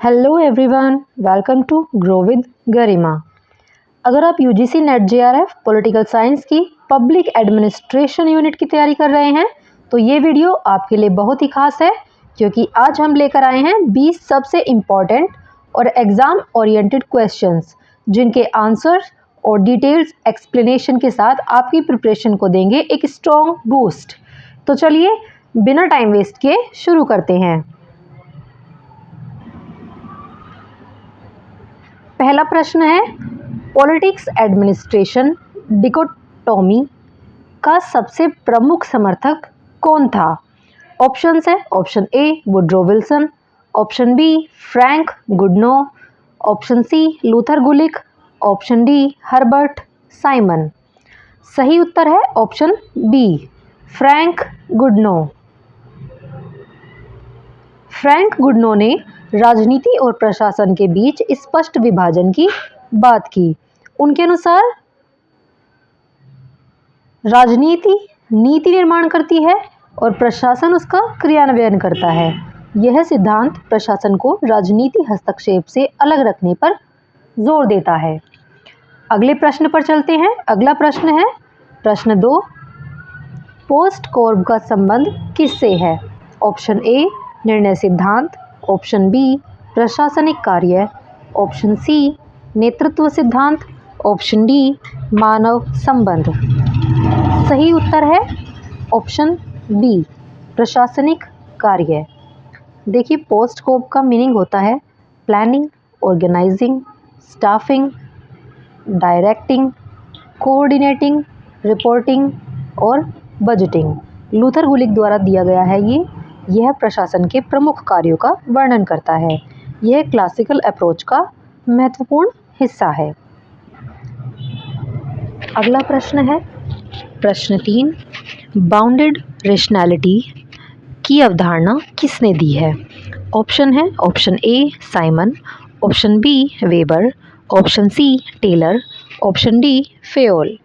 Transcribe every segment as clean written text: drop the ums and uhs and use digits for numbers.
Hello everyone, welcome to grow with Garima. अगर आप UGC NET JRF political science की public administration unit की तैयारी कर रहे हैं तो ये वीडियो आपके लिए बहुत ही खास है, क्योंकि आज हम लेकर आए हैं 20 सबसे इम्पॉर्टेंट और एग्जाम ओरिएंटेड क्वेश्चंस, जिनके आंसर्स और डिटेल्स एक्सप्लेनेशन के साथ आपकी प्रिपरेशन को देंगे एक स्ट्रॉन्ग बूस्ट। तो चलिए बिना टाइम वेस्ट किए शुरू करते हैं। पहला प्रश्न है, पॉलिटिक्स एडमिनिस्ट्रेशन डिकोटोमी का सबसे प्रमुख समर्थक कौन था? ऑप्शंस है, option A Woodrow Wilson, option B Frank Goodnow, option C Luther Gulick, option D Herbert Simon. सही उत्तर है option B Frank Goodnow. Frank Goodnow ने राजनीति और प्रशासन के बीच स्पष्ट विभाजन की बात की। उनके अनुसार राजनीति नीति निर्माण करती है और प्रशासन उसका क्रियान्वयन करता है। यह सिद्धांत प्रशासन को राजनीति हस्तक्षेप से अलग रखने पर जोर देता है। अगले प्रश्न पर चलते हैं। अगला प्रश्न है प्रश्न 2, पोस्ट कोर्ब का संबंध किससे है? ऑप्शन ए निर्णय सिद्धांत, ऑप्शन बी प्रशासनिक कार्य, ऑप्शन सी नेतृत्व सिद्धांत, ऑप्शन डी मानव संबंध। सही उत्तर है ऑप्शन बी प्रशासनिक कार्य। देखिए, पोस्ट कोप का मीनिंग होता है planning, organising, staffing, directing, coordinating, reporting और बजटिंग। लूथर गुलिक द्वारा दिया गया है यह प्रशासन के प्रमुख कार्यों का वर्णन करता है। यह क्लासिकल अप्रोच का महत्वपूर्ण हिस्सा है। अगला प्रश्न है प्रश्न 3, बाउंडेड रेशनैलिटी की अवधारणा किसने दी है? ऑप्शन है, option A Simon, option B Weber, option C Taylor, option D Fayol.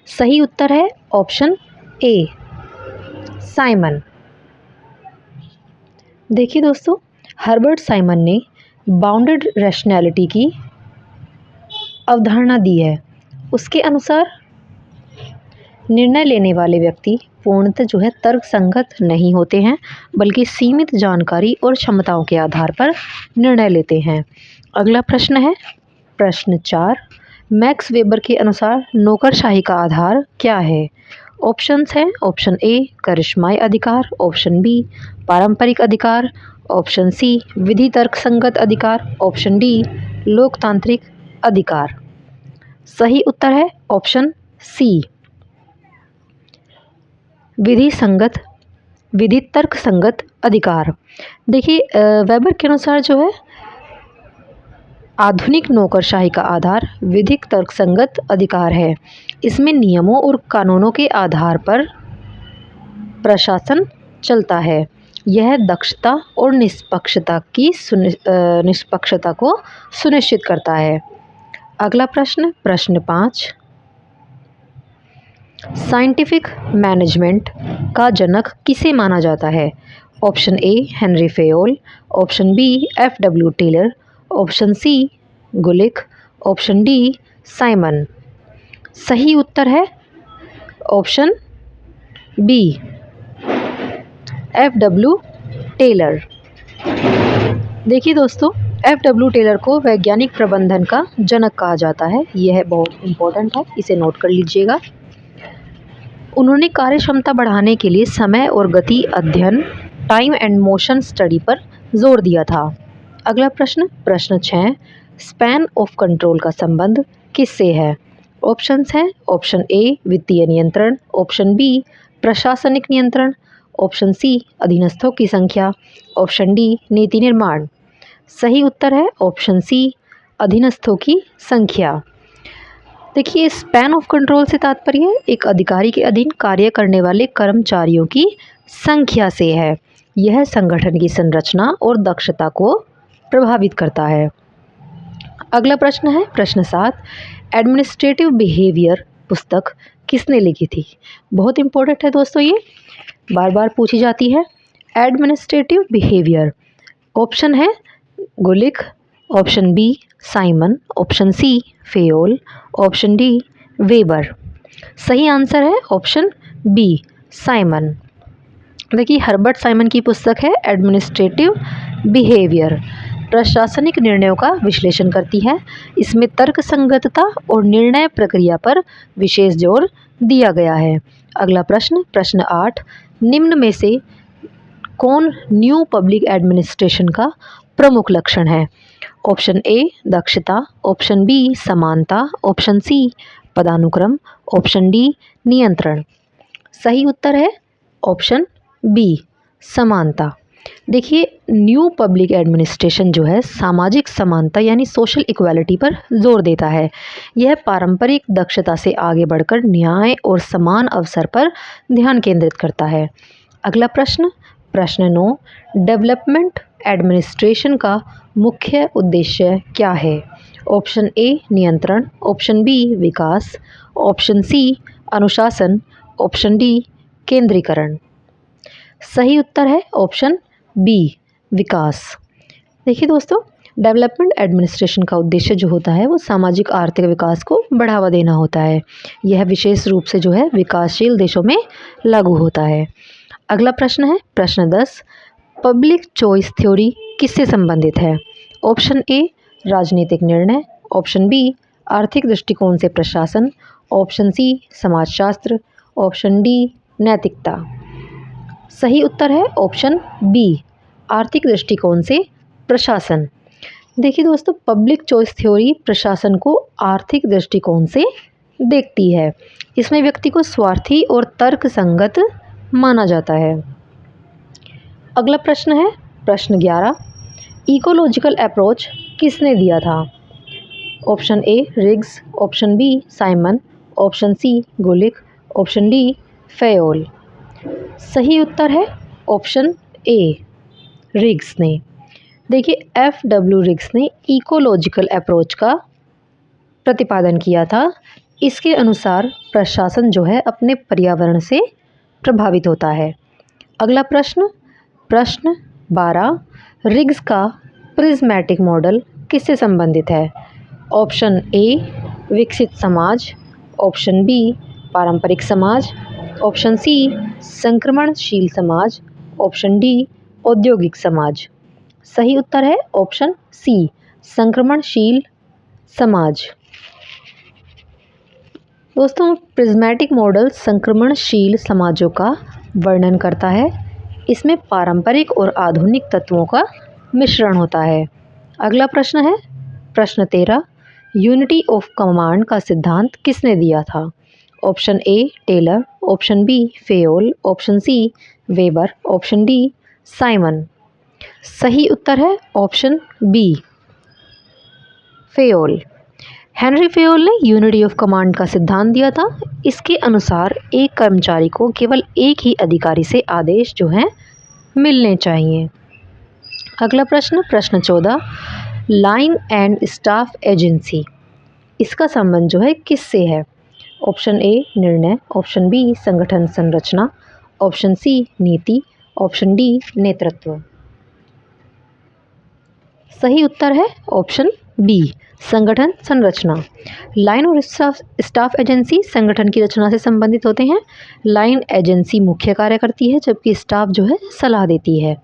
सही उत्तर है ऑप्शन ए साइमन। देखिए दोस्तों, हर्बर्ट साइमन ने बाउंडेड रैशनैलिटी की अवधारणा दी है। उसके अनुसार निर्णय लेने वाले व्यक्ति पूर्णतः तर्कसंगत नहीं होते हैं, बल्कि सीमित जानकारी और क्षमताओं के आधार पर निर्णय लेते हैं। अगला प्रश्न है प्रश्न 4, मैक्स वेबर के अनुसार नौकरशाही का आधार क्या है? ऑप्शंस हैं, ऑप्शन ए करिश्माई अधिकार, ऑप्शन बी पारंपरिक अधिकार, ऑप्शन सी विधि तर्कसंगत अधिकार, ऑप्शन डी लोकतांत्रिक अधिकार। सही उत्तर है ऑप्शन सी विधि तर्कसंगत अधिकार। देखिए, वेबर के अनुसार आधुनिक नौकरशाही का आधार विधिक तर्कसंगत अधिकार है। इसमें नियमों और कानूनों के आधार पर प्रशासन चलता है। यह दक्षता और निष्पक्षता को सुनिश्चित करता है। अगला प्रश्न प्रश्न 5, साइंटिफिक मैनेजमेंट का जनक किसे माना जाता है? Option A Henri Fayol, option B F W. Taylor, option C Gulick, option D Simon. सही उत्तर है ऑप्शन बी एफ.डब्ल्यू. टेलर। देखिए दोस्तों, एफ.डब्ल्यू. टेलर को वैज्ञानिक प्रबंधन का जनक कहा जाता है। यह बहुत इम्पोर्टेंट है, इसे नोट कर लीजिएगा। उन्होंने कार्यक्षमता बढ़ाने के लिए समय और गति अध्ययन, टाइम एंड मोशन स्टडी पर जोर दिया था। अगला प्रश्न प्रश्न 6, स्पैन ऑफ कंट्रोल का संबंध किससे है? ऑप्शंस हैं, ऑप्शन ए वित्तीय नियंत्रण, ऑप्शन बी प्रशासनिक नियंत्रण, ऑप्शन सी अधीनस्थों की संख्या, ऑप्शन डी नीति निर्माण। सही उत्तर है ऑप्शन सी अधीनस्थों की संख्या। देखिए, स्पैन ऑफ कंट्रोल से तात्पर्य एक अधिकारी के अधीन कार्य करने वाले कर्मचारियों की संख्या से है। यह संगठन की संरचना और दक्षता को प्रभावित करता है। अगला प्रश्न है प्रश्न 7, एडमिनिस्ट्रेटिव बिहेवियर पुस्तक किसने लिखी थी? बहुत इंपॉर्टेंट है दोस्तों, ये बार बार पूछी जाती है। एडमिनिस्ट्रेटिव बिहेवियर, ऑप्शन है Gulick, option B Simon, option C Fayol, option D Weber. सही आंसर है ऑप्शन बी साइमन। देखिए हर्बर्ट साइमन की पुस्तक है एडमिनिस्ट्रेटिव बिहेवियर, प्रशासनिक निर्णयों का विश्लेषण करती है। इसमें तर्क संगतता और निर्णय प्रक्रिया पर विशेष जोर दिया गया है। अगला प्रश्न, प्रश्न 8, निम्न में से कौन न्यू पब्लिक एडमिनिस्ट्रेशन का प्रमुख लक्षण है? ऑप्शन ए दक्षता, ऑप्शन बी समानता, ऑप्शन सी पदानुक्रम, ऑप्शन डी नियंत्रण। सही उत्तर है ऑप्शन बी समानता। देखिए न्यू पब्लिक एडमिनिस्ट्रेशन जो है सामाजिक समानता यानी सोशल इक्वालिटी पर जोर देता है। यह पारंपरिक दक्षता से आगे बढ़कर न्याय और समान अवसर पर ध्यान केंद्रित करता है। अगला प्रश्न, प्रश्न 9, डेवलपमेंट एडमिनिस्ट्रेशन का मुख्य उद्देश्य क्या है? ऑप्शन ए नियंत्रण, ऑप्शन बी विकास, ऑप्शन सी अनुशासन, ऑप्शन डी केंद्रीकरण। सही उत्तर है ऑप्शन बी विकास। देखिए दोस्तों डेवलपमेंट एडमिनिस्ट्रेशन का उद्देश्य जो होता है वो सामाजिक आर्थिक विकास को बढ़ावा देना होता है। यह विशेष रूप से जो है विकासशील देशों में लागू होता है। अगला प्रश्न है प्रश्न 10, पब्लिक चॉइस थ्योरी किससे संबंधित है? ऑप्शन ए राजनीतिक निर्णय, ऑप्शन बी आर्थिक दृष्टिकोण से प्रशासन, ऑप्शन सी समाजशास्त्र, ऑप्शन डी नैतिकता। सही उत्तर है ऑप्शन बी आर्थिक दृष्टिकोण से प्रशासन। देखिए दोस्तों पब्लिक चॉइस थ्योरी प्रशासन को आर्थिक दृष्टिकोण से देखती है। इसमें व्यक्ति को स्वार्थी और तर्क संगत माना जाता है। अगला प्रश्न है प्रश्न 11, इकोलॉजिकल अप्रोच किसने दिया था? Option A Riggs, option B Simon, option C Gulick, option D Fayol. सही उत्तर है ऑप्शन ए रिग्स ने। देखिए FW रिग्स ने इकोलॉजिकल अप्रोच का प्रतिपादन किया था। इसके अनुसार प्रशासन जो है अपने पर्यावरण से प्रभावित होता है। अगला प्रश्न, प्रश्न 12, रिग्स का प्रिज्मेटिक मॉडल किससे संबंधित है? ऑप्शन ए विकसित समाज, ऑप्शन बी पारंपरिक समाज, ऑप्शन सी संक्रमणशील समाज, ऑप्शन डी औद्योगिक समाज। सही उत्तर है ऑप्शन सी संक्रमणशील समाज। दोस्तों प्रिज्मेटिक मॉडल संक्रमणशील समाजों का वर्णन करता है। इसमें पारंपरिक और आधुनिक तत्वों का मिश्रण होता है। अगला प्रश्न है प्रश्न 13, यूनिटी ऑफ कमांड का सिद्धांत किसने दिया था? Option A Taylor, option B Fayol, option C Weber, option D Simon. सही उत्तर है option B Fayol. Henri Fayol ने यूनिटी ऑफ कमांड का सिद्धांत दिया था। इसके अनुसार एक कर्मचारी को केवल एक ही अधिकारी से आदेश जो हैं मिलने चाहिए। अगला प्रश्न प्रश्न 14, लाइन एंड स्टाफ एजेंसी, इसका संबंध जो है किससे है? ऑप्शन ए निर्णय, ऑप्शन बी संगठन संरचना, ऑप्शन सी नीति, ऑप्शन डी नेतृत्व। सही उत्तर है ऑप्शन बी संगठन संरचना। लाइन और स्टाफ एजेंसी संगठन की रचना से संबंधित होते हैं। लाइन एजेंसी मुख्य कार्य करती है जबकि स्टाफ जो है सलाह देती है।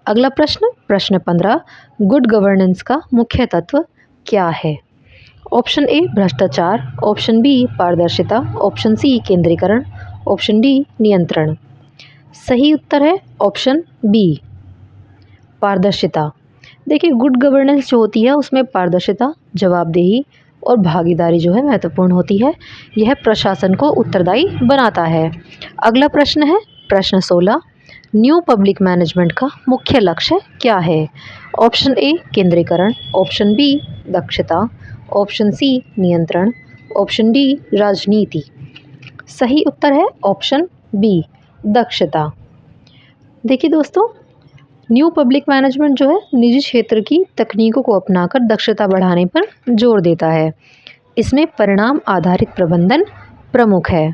अगला प्रश्न प्रश्न 15, गुड गवर्नेंस का मुख्य तत्व क्या है? ऑप्शन ए भ्रष्टाचार, ऑप्शन बी पारदर्शिता, ऑप्शन सी केंद्रीकरण, ऑप्शन डी नियंत्रण। सही उत्तर है ऑप्शन बी पारदर्शिता। देखिए गुड गवर्नेंस जो होती है उसमें पारदर्शिता, जवाबदेही और भागीदारी जो है महत्वपूर्ण होती है। यह प्रशासन को उत्तरदायी बनाता है। अगला प्रश्न है प्रश्न 16, न्यू पब्लिक मैनेजमेंट का मुख्य लक्ष्य क्या है? ऑप्शन ए केंद्रीकरण, ऑप्शन बी दक्षता, ऑप्शन सी नियंत्रण, ऑप्शन डी राजनीति। सही उत्तर है ऑप्शन बी दक्षता। देखिए दोस्तों न्यू पब्लिक मैनेजमेंट जो है निजी क्षेत्र की तकनीकों को अपनाकर दक्षता बढ़ाने पर जोर देता है। इसमें परिणाम आधारित प्रबंधन प्रमुख है।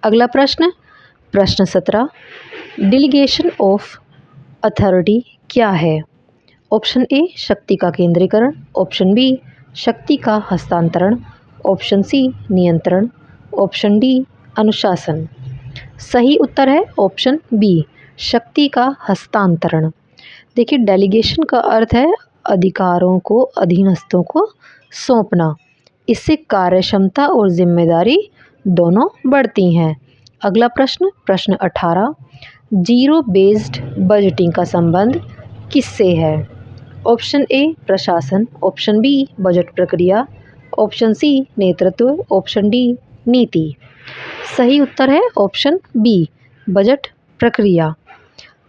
अगला प्रश्न प्रश्न 17, डेलीगेशन ऑफ अथॉरिटी क्या है? ऑप्शन ए शक्ति का केंद्रीकरण, ऑप्शन बी शक्ति का हस्तांतरण, ऑप्शन सी नियंत्रण, ऑप्शन डी अनुशासन। सही उत्तर है ऑप्शन बी शक्ति का हस्तांतरण। देखिए डेलीगेशन का अर्थ है अधिकारों को अधीनस्थों को सौंपना। इससे कार्यक्षमता और जिम्मेदारी दोनों बढ़ती हैं। अगला प्रश्न, प्रश्न 18, जीरो बेस्ड बजटिंग का संबंध किससे है? ऑप्शन ए प्रशासन, ऑप्शन बी बजट प्रक्रिया, ऑप्शन सी नेतृत्व, ऑप्शन डी नीति। सही उत्तर है ऑप्शन बी बजट प्रक्रिया।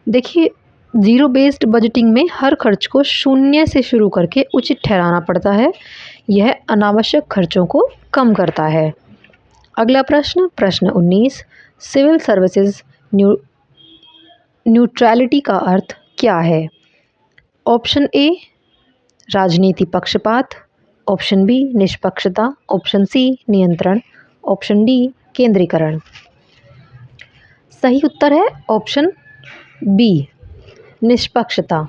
देखिए जीरो बेस्ड बजटिंग में हर खर्च को शून्य से शुरू करके उचित ठहराना पड़ता है। यह अनावश्यक खर्चों को कम करता है। अगला प्रश्न, प्रश्न 19, सिविल सर्विसेज न्यूट्रलिटी का अर्थ क्या है? ऑप्शन ए राजनीति पक्षपात, ऑप्शन बी निष्पक्षता, ऑप्शन सी नियंत्रण, ऑप्शन डी केंद्रीकरण। सही उत्तर है ऑप्शन बी निष्पक्षता।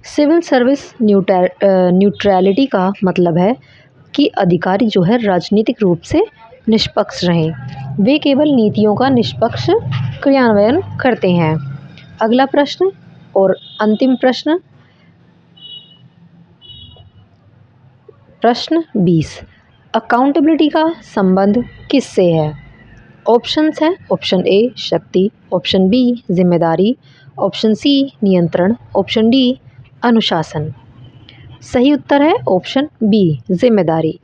सिविल सर्विस न्यूट्रलिटी का मतलब है कि अधिकारी जो है राजनीतिक रूप से निष्पक्ष रहें। वे केवल नीतियों का निष्पक्ष क्रियान्वयन करते हैं। अगला प्रश्न और अंतिम प्रश्न, प्रश्न 20, अकाउंटेबिलिटी का संबंध किससे है? ऑप्शंस हैं, ऑप्शन ए शक्ति, ऑप्शन बी जिम्मेदारी, ऑप्शन सी नियंत्रण, ऑप्शन डी अनुशासन। सही उत्तर है ऑप्शन बी जिम्मेदारी।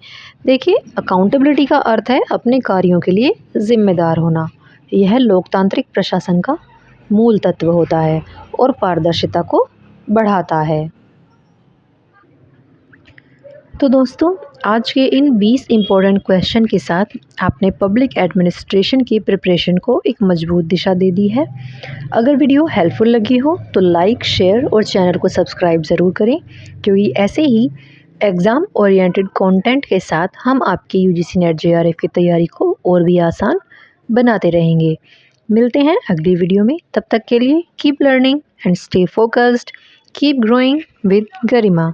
देखिए अकाउंटेबिलिटी का अर्थ है अपने कार्यों के लिए जिम्मेदार होना। यह लोकतांत्रिक प्रशासन का मूल तत्व होता है और पारदर्शिता को बढ़ाता है। तो दोस्तों आज के इन 20 इम्पोर्टेंट क्वेश्चन के साथ आपने पब्लिक एडमिनिस्ट्रेशन की प्रिपरेशन को एक मजबूत दिशा दे दी है। अगर वीडियो हेल्पफुल लगी हो तो लाइक, शेयर और चैनल को सब्सक्राइब ज़रूर करें, क्योंकि ऐसे ही एग्ज़ाम ओरिएंटेड कंटेंट के साथ हम आपकी यूजीसी नेट जेआरएफ की तैयारी को और भी आसान बनाते रहेंगे। मिलते हैं अगली वीडियो में, तब तक के लिए keep learning and stay focused, keep growing with Garima.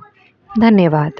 धन्यवाद।